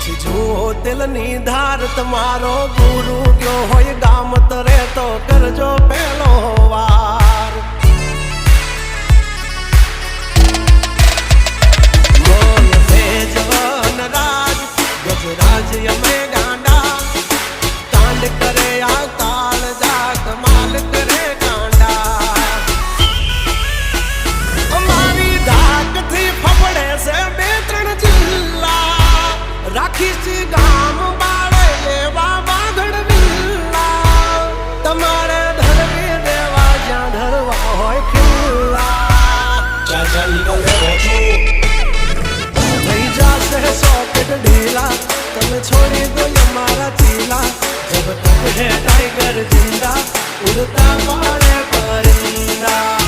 જો દિલની ધાર તમારો ગુરુ ગયો હોય ગામ તરે તો કરજો પેલો વાર બોલ ભેજવન રાજ ગજરાજ અમે ગાંડા કાંડ કરે આ કાળ જા કમાલ કરે ગાંડા અમારી ધાકથી ફફડે છે બે ત્રણ જિલ્લા રાખી ગામ બાળે એવા વાઘડ વિલ્લા તમારે ધરવી દેવા જ્યાં ધરવા હોય ખિલ્લા થઈ જશે સોકેટ ઢીલા તમે છોડી દો અમારા ચીલા જબ તક હે ટાઈગર જિંદા ઉડતા પાડે પરિંદા